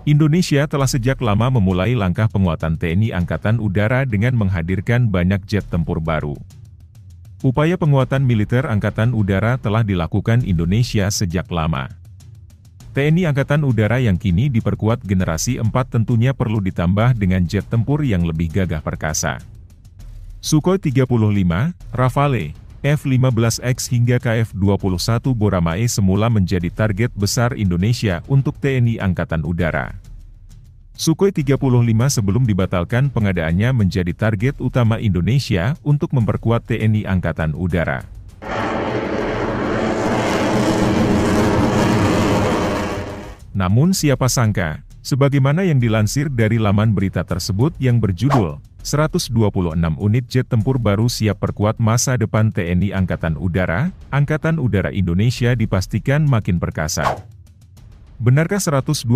Indonesia telah sejak lama memulai langkah penguatan TNI Angkatan Udara dengan menghadirkan banyak jet tempur baru. Upaya penguatan militer Angkatan Udara telah dilakukan Indonesia sejak lama. TNI Angkatan Udara yang kini diperkuat generasi 4 tentunya perlu ditambah dengan jet tempur yang lebih gagah perkasa. Sukhoi 35, Rafale, F-15X hingga KF-21 Boramae semula menjadi target besar Indonesia untuk TNI Angkatan Udara. Sukhoi 35 sebelum dibatalkan pengadaannya menjadi target utama Indonesia untuk memperkuat TNI Angkatan Udara. Namun siapa sangka, sebagaimana yang dilansir dari laman berita tersebut yang berjudul 126 unit jet tempur baru siap perkuat masa depan TNI Angkatan Udara Indonesia dipastikan makin perkasa. Benarkah 126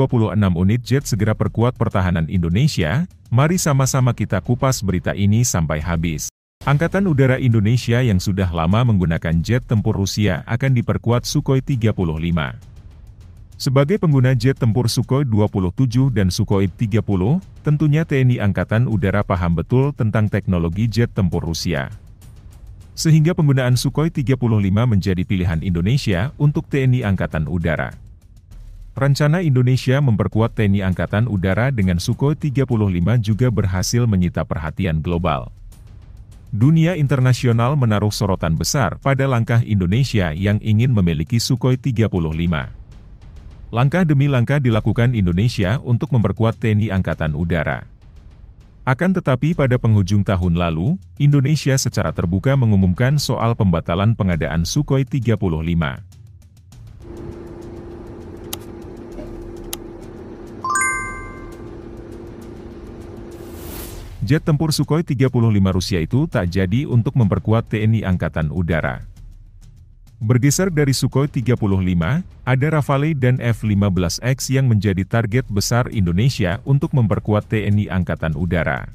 unit jet segera perkuat pertahanan Indonesia? Mari sama-sama kita kupas berita ini sampai habis. Angkatan Udara Indonesia yang sudah lama menggunakan jet tempur Rusia akan diperkuat Sukhoi 35. Sebagai pengguna jet tempur Sukhoi 27 dan Sukhoi 30, tentunya TNI Angkatan Udara paham betul tentang teknologi jet tempur Rusia. Sehingga penggunaan Sukhoi 35 menjadi pilihan Indonesia untuk TNI Angkatan Udara. Rencana Indonesia memperkuat TNI Angkatan Udara dengan Sukhoi 35 juga berhasil menyita perhatian global. Dunia internasional menaruh sorotan besar pada langkah Indonesia yang ingin memiliki Sukhoi 35. Langkah demi langkah dilakukan Indonesia untuk memperkuat TNI Angkatan Udara. Akan tetapi pada penghujung tahun lalu, Indonesia secara terbuka mengumumkan soal pembatalan pengadaan Sukhoi 35. Jet tempur Sukhoi 35 Rusia itu tak jadi untuk memperkuat TNI Angkatan Udara. Bergeser dari Sukhoi 35, ada Rafale dan F-15X yang menjadi target besar Indonesia untuk memperkuat TNI Angkatan Udara.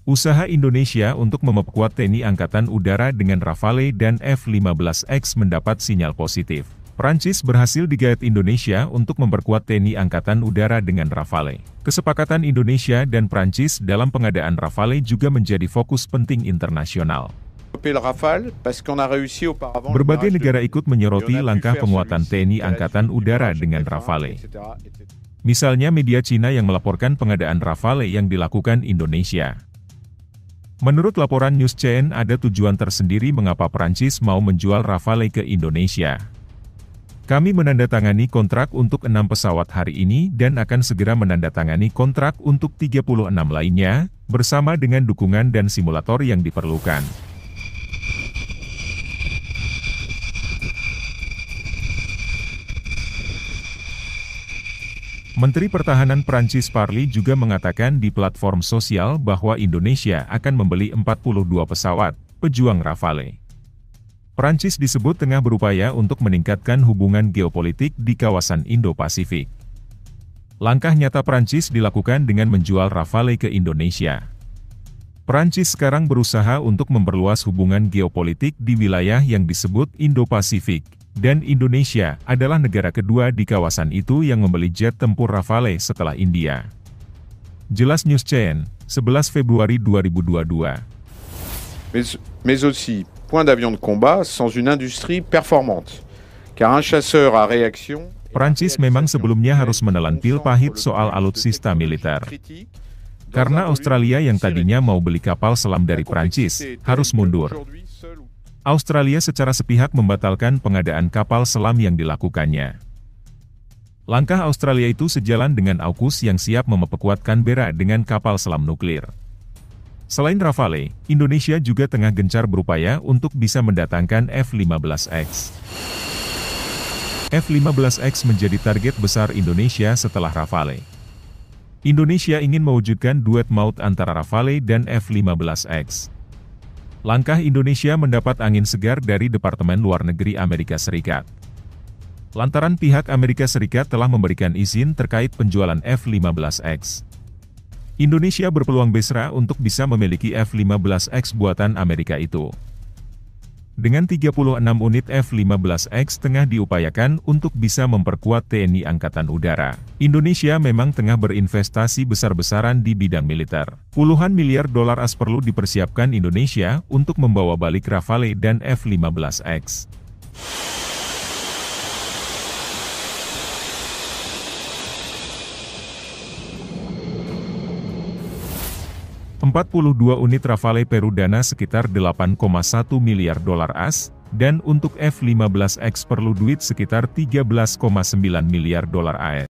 Usaha Indonesia untuk memperkuat TNI Angkatan Udara dengan Rafale dan F-15X mendapat sinyal positif. Prancis berhasil digait Indonesia untuk memperkuat TNI Angkatan Udara dengan Rafale. Kesepakatan Indonesia dan Prancis dalam pengadaan Rafale juga menjadi fokus penting internasional. Berbagai negara ikut menyoroti langkah penguatan TNI Angkatan Udara dengan Rafale. Misalnya media Cina yang melaporkan pengadaan Rafale yang dilakukan Indonesia. Menurut laporan News Chain ada tujuan tersendiri mengapa Prancis mau menjual Rafale ke Indonesia. Kami menandatangani kontrak untuk 6 pesawat hari ini dan akan segera menandatangani kontrak untuk 36 lainnya, bersama dengan dukungan dan simulator yang diperlukan. Menteri Pertahanan Prancis Parly juga mengatakan di platform sosial bahwa Indonesia akan membeli 42 pesawat pejuang Rafale. Prancis disebut tengah berupaya untuk meningkatkan hubungan geopolitik di kawasan Indo-Pasifik. Langkah nyata Prancis dilakukan dengan menjual Rafale ke Indonesia. Prancis sekarang berusaha untuk memperluas hubungan geopolitik di wilayah yang disebut Indo-Pasifik. Dan Indonesia adalah negara kedua di kawasan itu yang membeli jet tempur Rafale setelah India. Jelas News Chain, 11 Februari 2022. Mais aussi, point d'avion de combat sans une industrie performante. Car un chasseur à réaction... Prancis memang sebelumnya harus menelan pil pahit soal alutsista militer. Karena Australia yang tadinya mau beli kapal selam dari Prancis, harus mundur. Australia secara sepihak membatalkan pengadaan kapal selam yang dilakukannya. Langkah Australia itu sejalan dengan AUKUS yang siap memperkuat Canberra dengan kapal selam nuklir. Selain Rafale, Indonesia juga tengah gencar berupaya untuk bisa mendatangkan F-15X. F-15X menjadi target besar Indonesia setelah Rafale. Indonesia ingin mewujudkan duet maut antara Rafale dan F-15X. Langkah Indonesia mendapat angin segar dari Departemen Luar Negeri Amerika Serikat. Lantaran pihak Amerika Serikat telah memberikan izin terkait penjualan F-15X. Indonesia berpeluang besar untuk bisa memiliki F-15X buatan Amerika itu. Dengan 36 unit F-15X tengah diupayakan untuk bisa memperkuat TNI Angkatan Udara. Indonesia memang tengah berinvestasi besar-besaran di bidang militer. Puluhan miliar dolar AS perlu dipersiapkan Indonesia untuk membawa balik Rafale dan F-15X. $42 unit Rafale Perudana sekitar 8,1 miliar dolar AS, dan untuk F-15X perlu duit sekitar 13,9 miliar dolar AS.